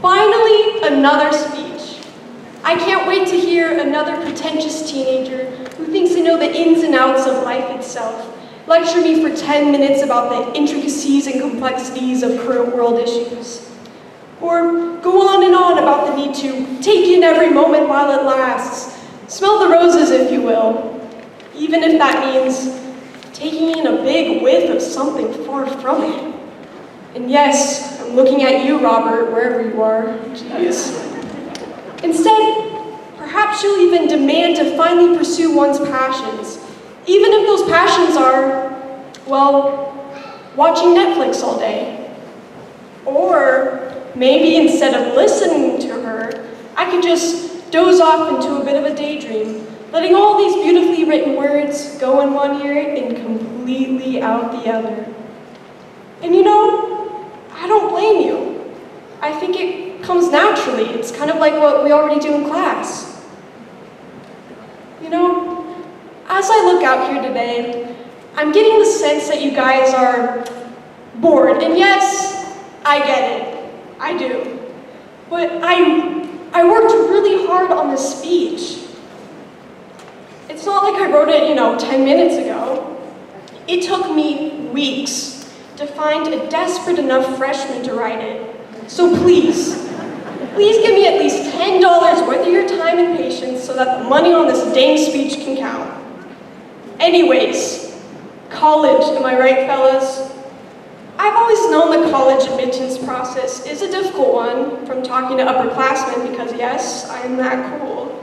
Finally, another speech. I can't wait to hear another pretentious teenager who thinks they know the ins and outs of life itself lecture me for 10 minutes about the intricacies and complexities of current world issues. Or go on and on about the need to take in every moment while it lasts. Smell the roses, if you will. Even if that means taking in a big whiff of something far from it. And yes, I'm looking at you, Robert, wherever you are. Jeez. Instead, perhaps you'll even demand to finally pursue one's passions, even if those passions are, well, watching Netflix all day. Or maybe instead of listening to her, I could just doze off into a bit of a daydream, letting all these beautifully written words go in one ear and completely out the other. And you know, I don't blame you. I think it comes naturally. It's kind of like what we already do in class. You know, as I look out here today, I'm getting the sense that you guys are bored. And yes, I get it. I do. But I worked really hard on this speech. It's not like I wrote it, 10 minutes ago. It took me weeks to find a desperate enough freshman to write it. So please give me at least $10 worth of your time and patience so that the money on this dang speech can count. Anyways, college, am I right, fellas? I've always known the college admittance process is a difficult one from talking to upperclassmen because yes, I am that cool.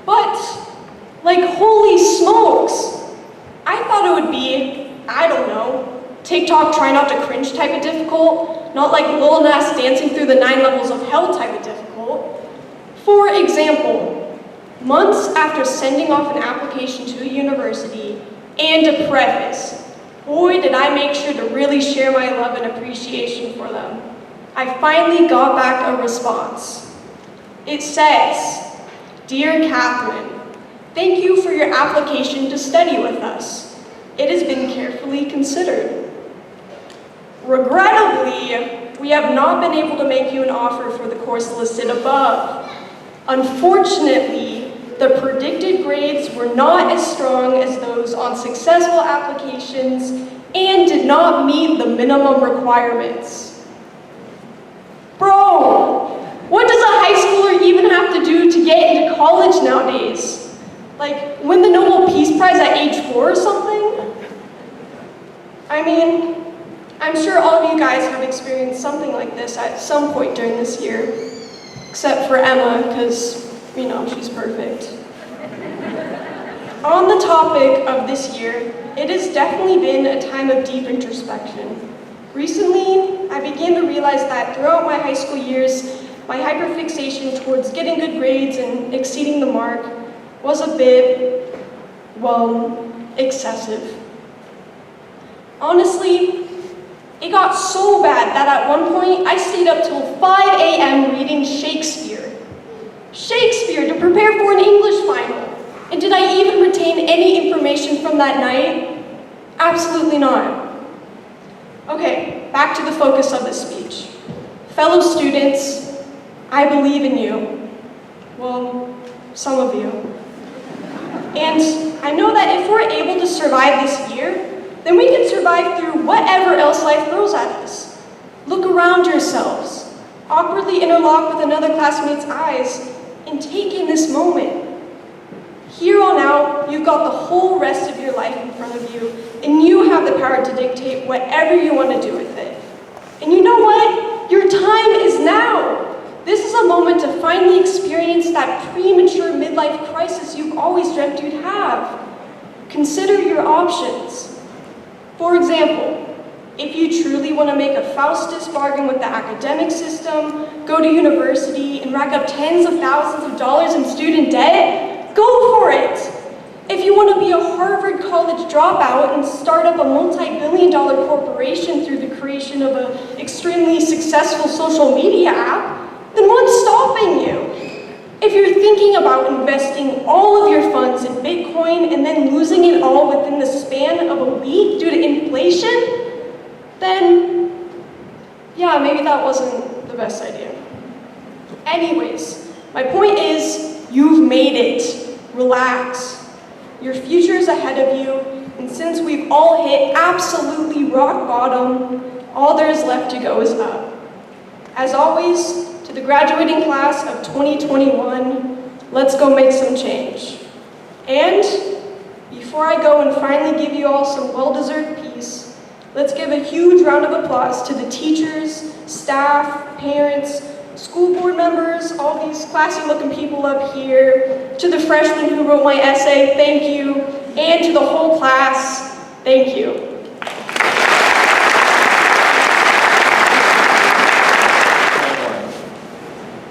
But, like, holy smokes, I thought it would be, I don't know, TikTok try not to cringe type of difficult, not like Lil Nas dancing through the 9 levels of hell type of difficult. For example, months after sending off an application to a university and a preface, boy did I make sure to really share my love and appreciation for them. I finally got back a response. It says, "Dear Catherine, thank you for your application to study with us. It has been carefully considered. Regrettably, we have not been able to make you an offer for the course listed above. Unfortunately, the predicted grades were not as strong as those on successful applications and did not meet the minimum requirements." Bro, what does a high schooler even have to do to get into college nowadays? Like, win the Nobel Peace Prize at age 4 or something? I mean, I'm sure all of you guys have experienced something like this at some point during this year, except for Emma, because, she's perfect. On the topic of this year, it has definitely been a time of deep introspection. Recently, I began to realize that throughout my high school years, my hyperfixation towards getting good grades and exceeding the mark was a bit, excessive. Honestly, it got so bad that at one point I stayed up till 5 a.m. reading Shakespeare to prepare for an English final. And did I even retain any information from that night? Absolutely not. Okay, back to the focus of this speech. Fellow students, I believe in you. Well, some of you. And I know that if we're able to survive this year, then we can survive through whatever else life throws at us. Look around yourselves, awkwardly interlock with another classmate's eyes, and take in this moment. Here on out, you've got the whole rest of your life in front of you, and you have the power to dictate whatever you want to do with it. And you know what? Your time is now. This is a moment to finally experience that premature midlife crisis you've always dreamt you'd have. Consider your options. For example, if you truly want to make a Faustus bargain with the academic system, go to university, and rack up tens of thousands of dollars in student debt, go for it. If you want to be a Harvard College dropout and start up a multi-billion-dollar corporation through the creation of an extremely successful social media app, then what's stopping you? If you're thinking about investing all of your funds in Bitcoin and then losing it all within the span of a week due to inflation, then yeah, maybe that wasn't the best idea. Anyways, my point is, you've made it. Relax. Your future is ahead of you, and since we've all hit absolutely rock bottom, all there is left to go is up. As always, to the graduating class of 2021, let's go make some change. And before I go and finally give you all some well-deserved peace, let's give a huge round of applause to the teachers, staff, parents, school board members, all these classy-looking people up here, to the freshmen who wrote my essay, thank you, and to the whole class, thank you.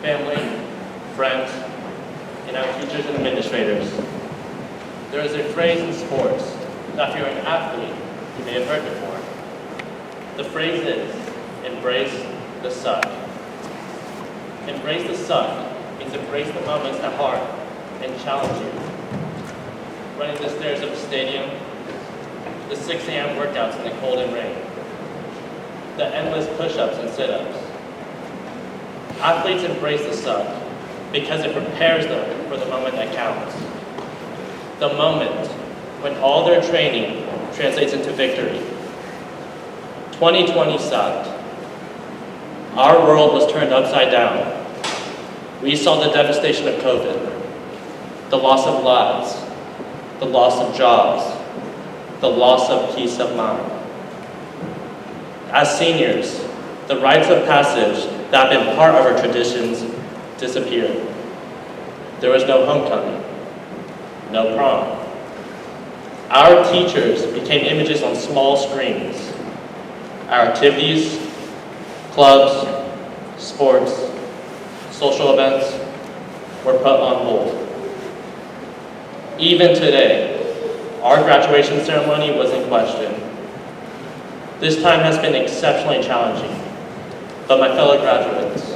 Family, friends, and our teachers and administrators. There is a phrase in sports that if you're an athlete, you may have heard before. The phrase is, embrace the suck. Embrace the suck means embrace the moments that hard and challenge you. Running the stairs of the stadium, the 6 a.m. workouts in the cold and rain, the endless push-ups and sit-ups. Athletes embrace the suck because it prepares them for the moment that counts. The moment when all their training translates into victory. 2020 sucked. Our world was turned upside down. We saw the devastation of COVID, the loss of lives, the loss of jobs, the loss of peace of mind. As seniors, the rites of passage that have been part of our traditions disappeared. There was no homecoming, no prom. Our teachers became images on small screens. Our activities, clubs, sports, social events were put on hold. Even today, our graduation ceremony was in question. This time has been exceptionally challenging, but my fellow graduates,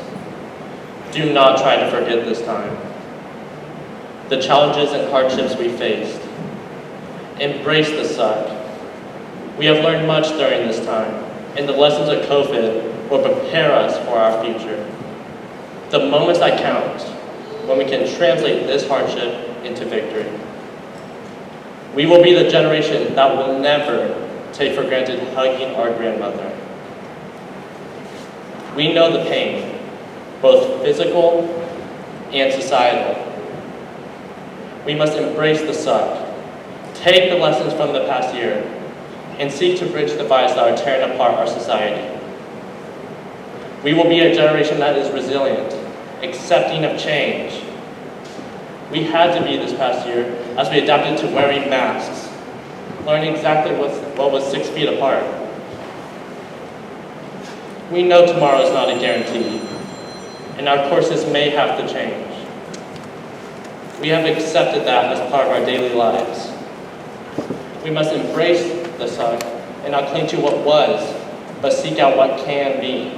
do not try to forget this time. The challenges and hardships we faced. Embrace the suck. We have learned much during this time, and the lessons of COVID will prepare us for our future. The moments that count, when we can translate this hardship into victory. We will be the generation that will never take for granted hugging our grandmother. We know the pain, both physical and societal. We must embrace the suck, take the lessons from the past year, and seek to bridge the divides that are tearing apart our society. We will be a generation that is resilient, accepting of change. We had to be this past year as we adapted to wearing masks, learning exactly what was 6 feet apart. We know tomorrow is not a guarantee, and our courses may have to change. We have accepted that as part of our daily lives. We must embrace the suck and not cling to what was, but seek out what can be.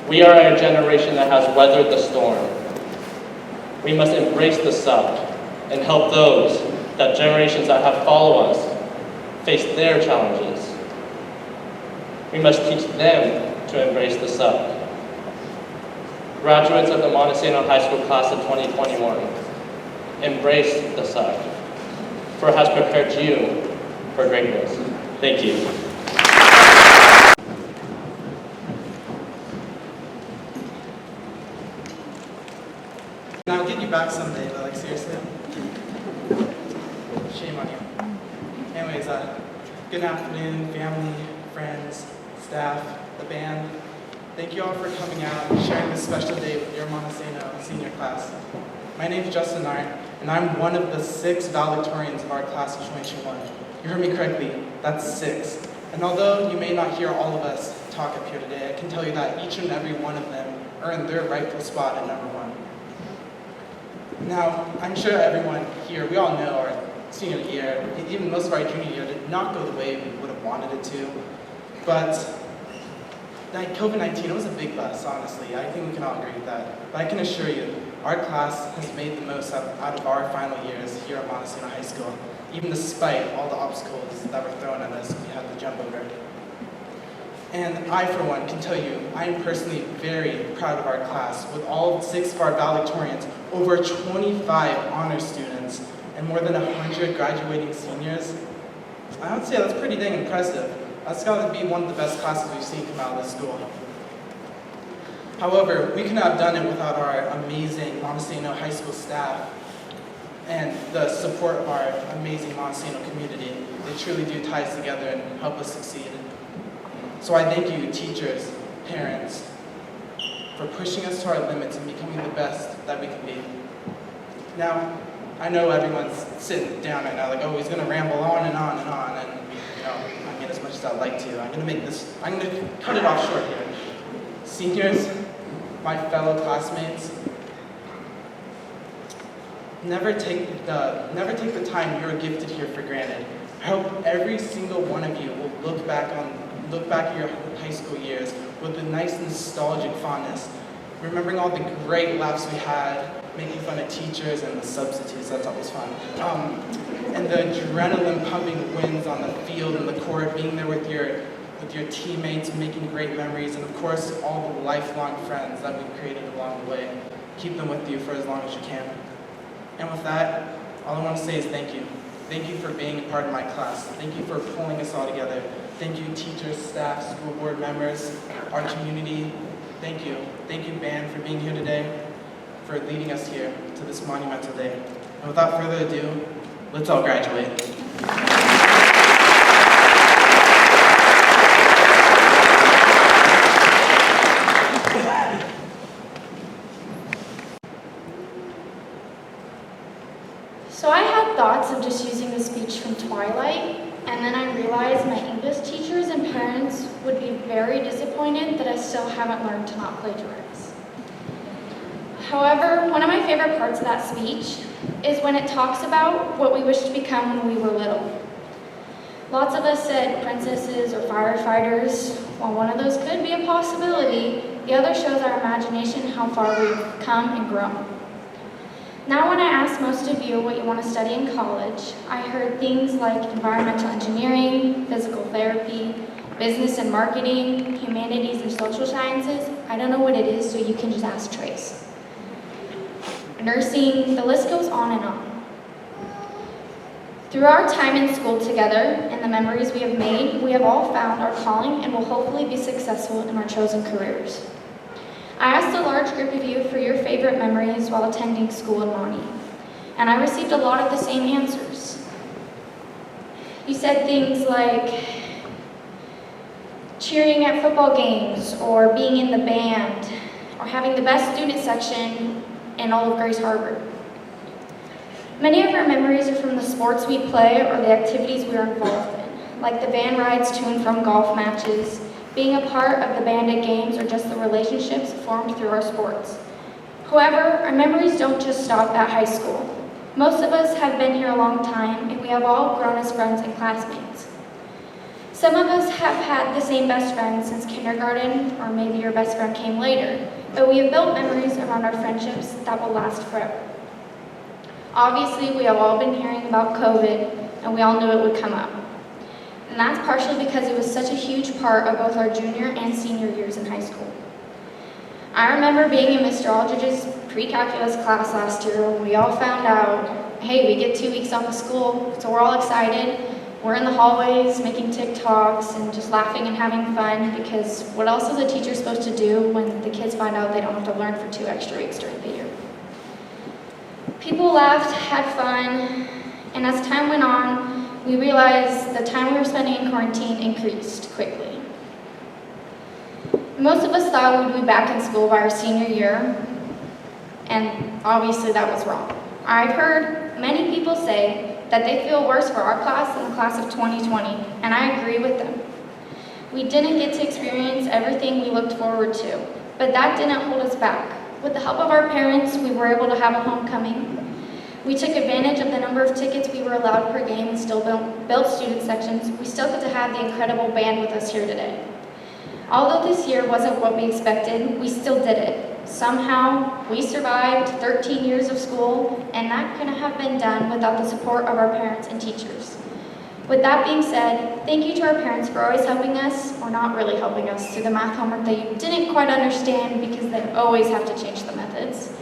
We are a generation that has weathered the storm. We must embrace the suck and help those that generations that have followed us face their challenges. We must teach them to embrace the suck. Graduates of the Montesano High School class of 2021, embrace the suck, for it has prepared you for greatness. Thank you. I'll get you back someday, but like seriously, shame on you. Anyways, good afternoon, family, friends, staff, the band. Thank you all for coming out and sharing this special day with your Montesano senior class. My name is Justin Art, and I'm one of the 6 valedictorians of our class of 2021. You heard me correctly, that's 6. And although you may not hear all of us talk up here today, I can tell you that each and every one of them earned their rightful spot at number 1. Now, I'm sure everyone here, we all know our senior year, even most of our junior year, did not go the way we would have wanted it to. But like COVID-19, it was a big bust, honestly. I think we can all agree with that. But I can assure you, our class has made the most out of our final years here at Montesano High School, even despite all the obstacles that were thrown at us we had to jump over. And I, for one, can tell you, I am personally very proud of our class. With all 6 of our valedictorians, over 25 honor students, and more than 100 graduating seniors, I would say that's pretty dang impressive. That's got to be one of the best classes we've seen come out of this school. However, we couldn't have done it without our amazing Montesano High School staff and the support of our amazing Montesano community. They truly do tie us together and help us succeed. So I thank you, teachers, parents, for pushing us to our limits and becoming the best that we can be. Now, I know everyone's sitting down right now, like, oh, he's gonna ramble on and on and on, and I mean, as much as I'd like to, I'm gonna cut it off short here. Seniors, my fellow classmates, never take the time you're gifted here for granted. I hope every single one of you will look back at your high school years with a nice nostalgic fondness, remembering all the great laughs we had, making fun of teachers and the substitutes, that's always fun. And the adrenaline pumping wins on the field and the court, being there with your teammates, making great memories, and of course, all the lifelong friends that we've created along the way. Keep them with you for as long as you can. And with that, all I want to say is thank you. Thank you for being a part of my class. Thank you for pulling us all together. Thank you, teachers, staff, school board members, our community. Thank you. Thank you, band, for being here today, for leading us here to this monumental day. And without further ado, let's all graduate. So I had thoughts of just using the speech from Twilight, and then I realized my English teachers and parents would be very disappointed that I still haven't learned to not plagiarize. However, one of my favorite parts of that speech is when it talks about what we wish to become when we were little. Lots of us said princesses or firefighters. While one of those could be a possibility, the other shows our imagination how far we've come and grown. Now when I asked most of you what you want to study in college, I heard things like environmental engineering, physical therapy, business and marketing, humanities and social sciences. I don't know what it is, so you can just ask Trace. Nursing, the list goes on and on. Through our time in school together and the memories we have made, we have all found our calling and will hopefully be successful in our chosen careers. I asked a large group of you for your favorite memories while attending school in Monty, and I received a lot of the same answers. You said things like cheering at football games, or being in the band, or having the best student section in all of Grace Harbor. Many of our memories are from the sports we play or the activities we are involved in, like the van rides to and from golf matches, being a part of the band at games, or just the relationships formed through our sports. However, our memories don't just stop at high school. Most of us have been here a long time, and we have all grown as friends and classmates. Some of us have had the same best friend since kindergarten, or maybe your best friend came later, but we have built memories around our friendships that will last forever. Obviously, we have all been hearing about COVID, and we all knew it would come up. And that's partially because it was such a huge part of both our junior and senior years in high school. I remember being in Mr. Aldridge's pre-calculus class last year when we all found out, hey, we get 2 weeks off of school, so we're all excited. We're in the hallways making TikToks and just laughing and having fun, because what else is a teacher supposed to do when the kids find out they don't have to learn for 2 extra weeks during the year? People laughed, had fun, and as time went on, we realized the time we were spending in quarantine increased quickly. Most of us thought we'd be back in school by our senior year, and obviously that was wrong. I've heard many people say that they feel worse for our class than the class of 2020, and I agree with them. We didn't get to experience everything we looked forward to, but that didn't hold us back. With the help of our parents, we were able to have a homecoming. We took advantage of the number of tickets we were allowed per game and still built student sections. We still get to have the incredible band with us here today. Although this year wasn't what we expected, we still did it. Somehow, we survived 13 years of school, and that couldn't have been done without the support of our parents and teachers. With that being said, thank you to our parents for always helping us, or not really helping us, through the math homework that you didn't quite understand because they always have to change the methods.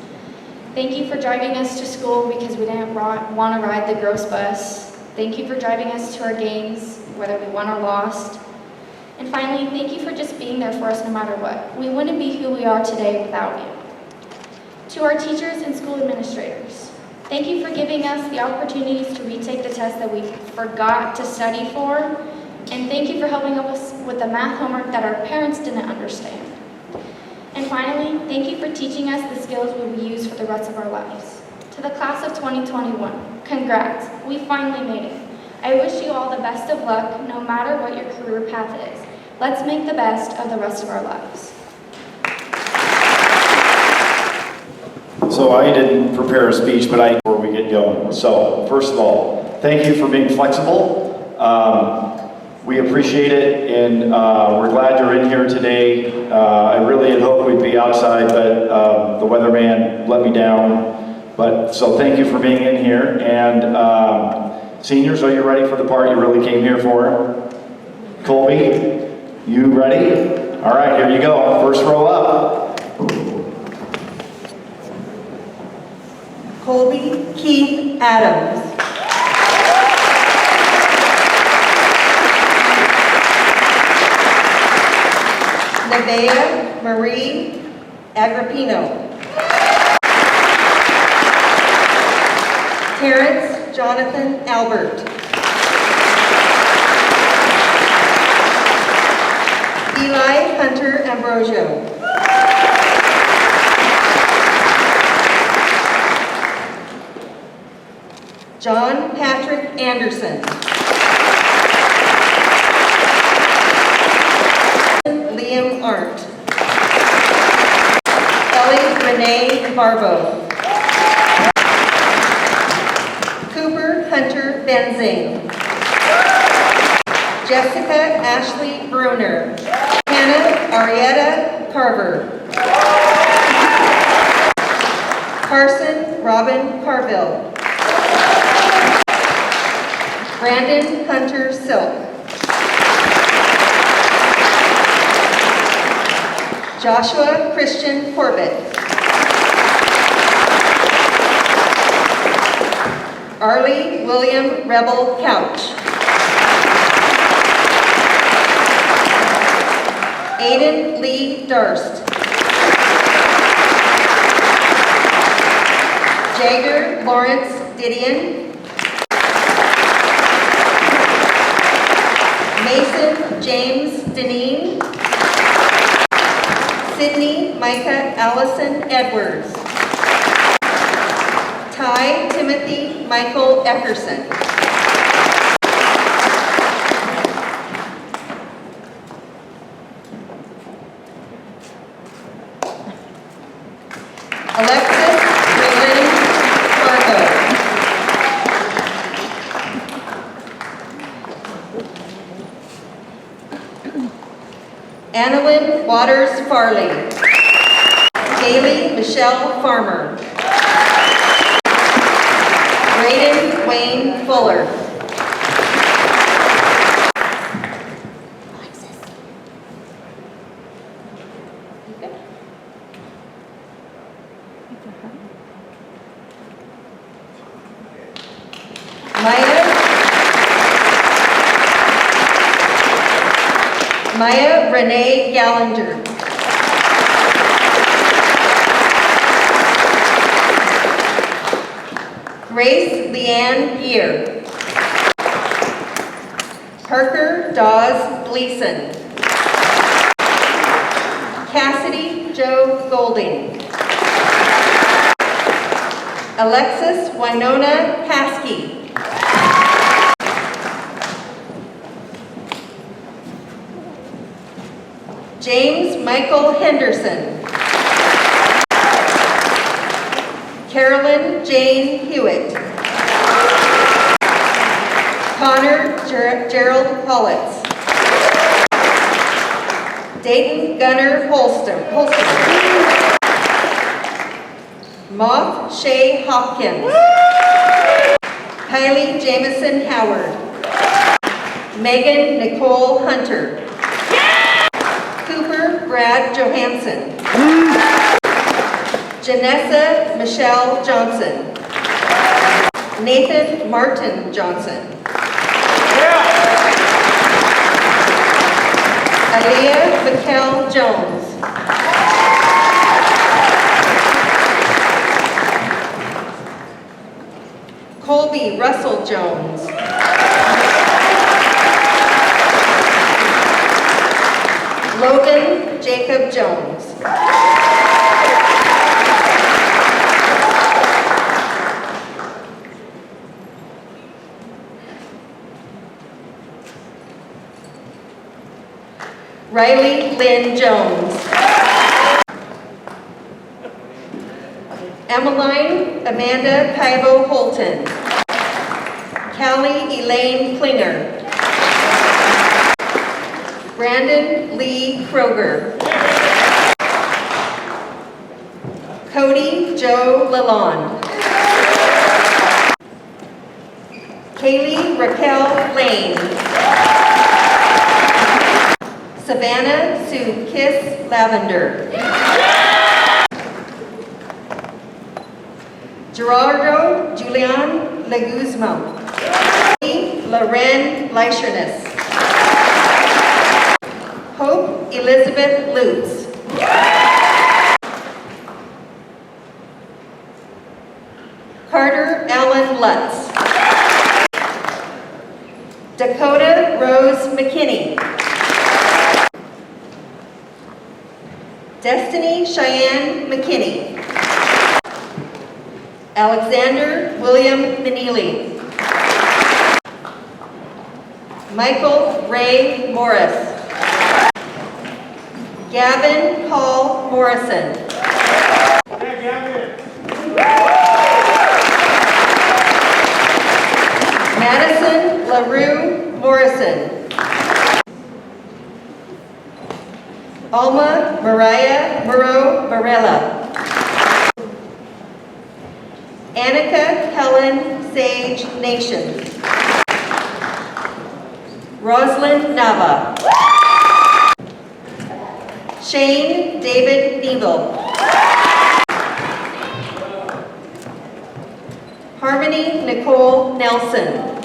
Thank you for driving us to school because we didn't want to ride the gross bus. Thank you for driving us to our games, whether we won or lost. And finally, thank you for just being there for us no matter what. We wouldn't be who we are today without you. To our teachers and school administrators, thank you for giving us the opportunities to retake the test that we forgot to study for, and thank you for helping us with the math homework that our parents didn't understand. And finally, thank you for teaching us the skills we will use for the rest of our lives. To the class of 2021, congrats, we finally made it. I wish you all the best of luck, no matter what your career path is. Let's make the best of the rest of our lives. So I didn't prepare a speech, but before we get going. So first of all, thank you for being flexible. We appreciate it, and we're glad you're in here today. I really had hoped we'd be outside, but the weatherman let me down. But so thank you for being in here. And seniors, are you ready for the part you really came here for? Colby, you ready? All right, here you go. First row up. Colby Keith Adams. Nevaeh Marie Agrippino. Terrence Jonathan Albert. Eli Hunter Ambrosio. John Patrick Anderson. Liam Arndt. Ellie Renee Barbo. Cooper Hunter Benzing. Jessica Ashley Bruner. Hannah Arietta Carver. Carson Robin Carville. Brandon Hunter Silk. Joshua Christian Corbett. Arlie William Rebel Couch. Aiden Lee Darst. Jagger Lawrence Didion. Mason James Deneen. Sydney Micah Allison Edwards. Ty Timothy Michael Eckerson. Alexis Raven Fargo. Annalyn Waters Farley. Haley Michelle Farmer. Braden Wayne Fuller. Maya Renee Gallagher. Grace Leanne Gear. Parker Dawes Gleason. Cassidy Joe Golding. Alexis Winona Paskey. James Michael Henderson. Carolyn Jane Hewitt. Connor Gerald Hollitz. Dayton Gunnar Holston. Moth Shay Hopkins. Kylie Jameson Howard. Megan Nicole Hunter. Cooper Brad Johansson. Janessa Michelle Johnson. Nathan Martin Johnson. Aaliyah Mikkel Jones. Colby Russell Jones. Logan Jacob Jones. Riley Lynn Jones. Emmeline Amanda Kaibo Holton. Callie Elaine Klinger. Brandon Lee Kroger. Cody Joe Lalonde. Kaylee Raquel Lane. Savannah Sue Kiss Lavender. Gerardo Julian Leguzmo. Loren Leischernis. Hope Elizabeth Lutz. Carter Allen Lutz. Dakota Rose McKinney. Destiny Cheyenne McKinney. Alexander William Manili. Michael Ray Morris. Gavin Paul Morrison. Madison LaRue Morrison. Alma Mariah Moreau Varela. Annika Helen Sage Nation. Rosalind Nava. Shane David Neville. Harmony Nicole Nelson.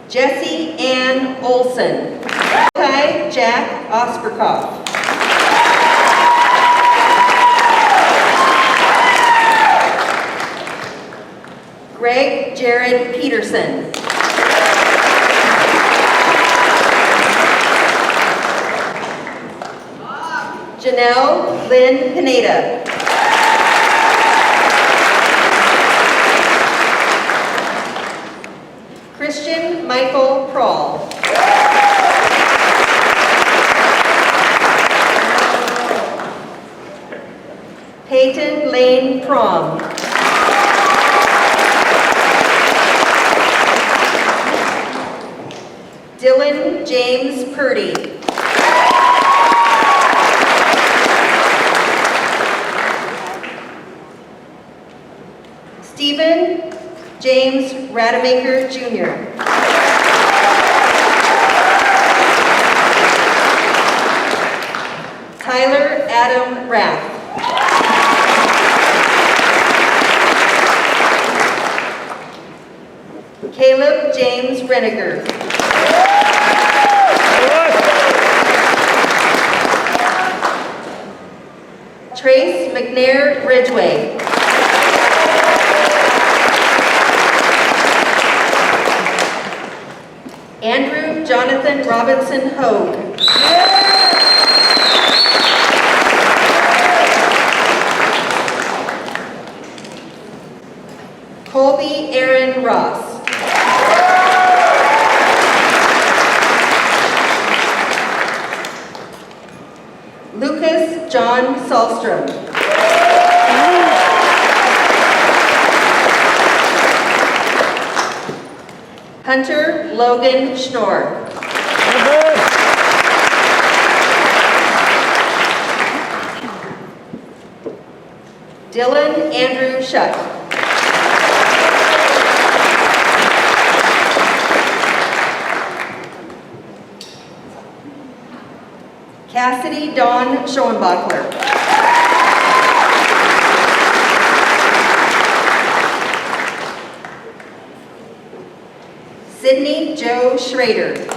Jesse Ann Olson. Ty Jack Osperkoff. Greg Jared Peterson. Janelle Lynn Pineda. Christian Michael Prawl. Peyton Lane Prom. Dylan James Purdy. Stephen James Rademacher Jr. Tyler Adam Rath. Caleb James Reniger. Trace McNair Ridgway. Andrew Jonathan Robinson Hogue. Colby Aaron Ross. Lucas John Salstrom. Hunter Logan Schnorr. Dylan Andrew Shutt. Cassidy Dawn Schoenbachler. Sydney Joe Schrader.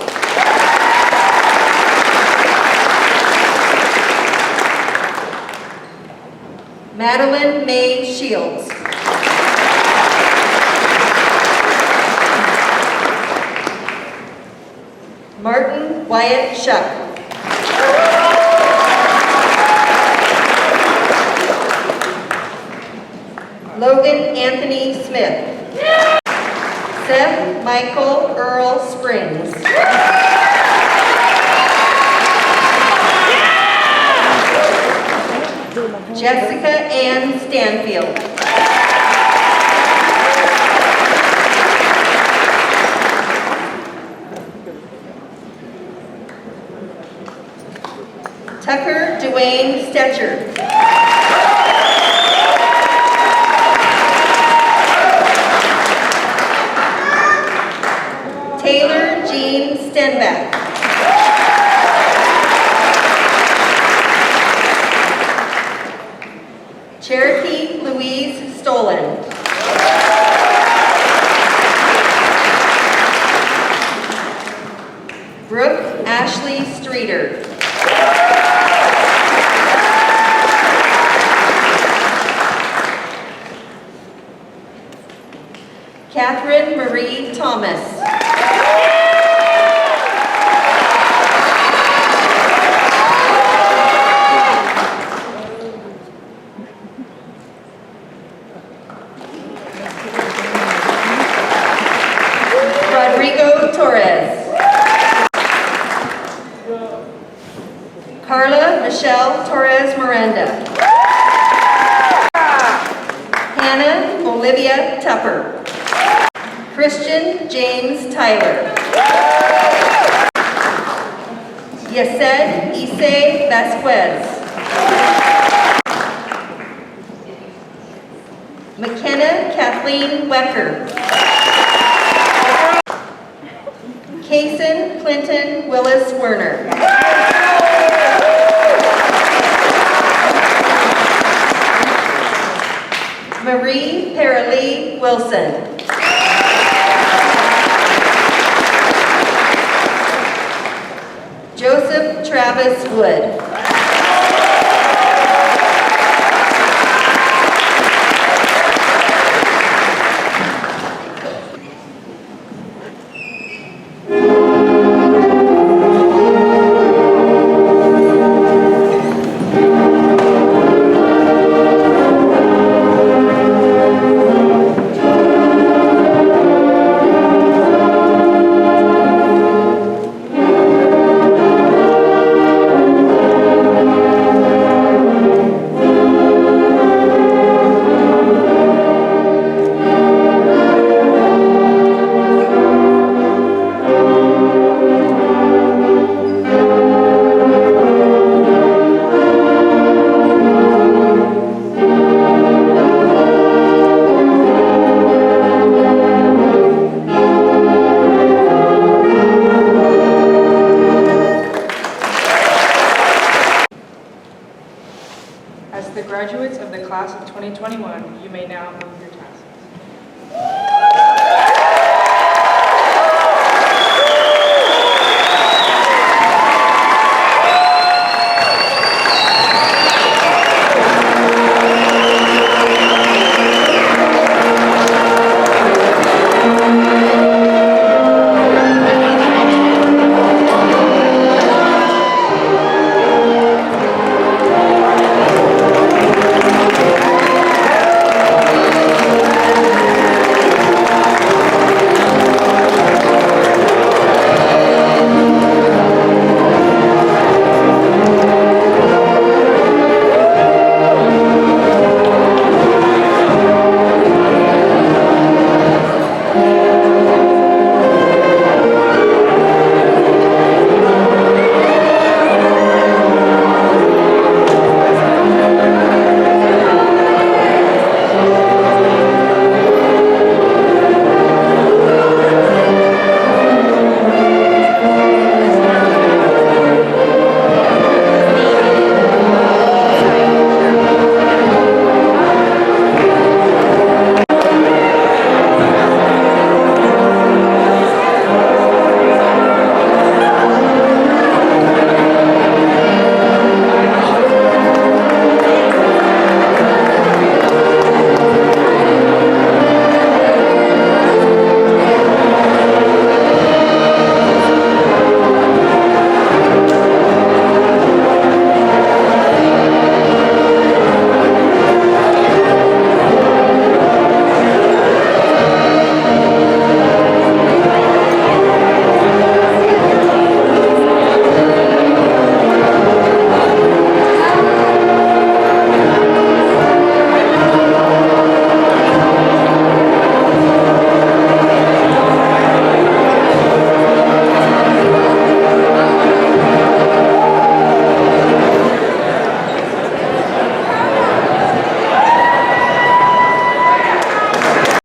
Madeline Mae Shields. Martin Wyatt Shuck. Logan Anthony Smith. Seth Michael Earl Springs. Jessica Ann Stanfield. Tucker Dwayne Stetcher. Taylor Jean Stenbeck. Cherokee Louise Stolen. Brooke Ashley Streeter. Catherine Marie Thomas. Rodrigo Torres. Carla Michelle Torres Miranda. Hannah Olivia Tupper. Christian James Tyler. Yesed Ise Vasquez. McKenna Kathleen Wecker. Kaysen Clinton Willis Werner. Marie Paralee Wilson. Joseph Travis Wood. As the graduates of the class of 2021, you may now move your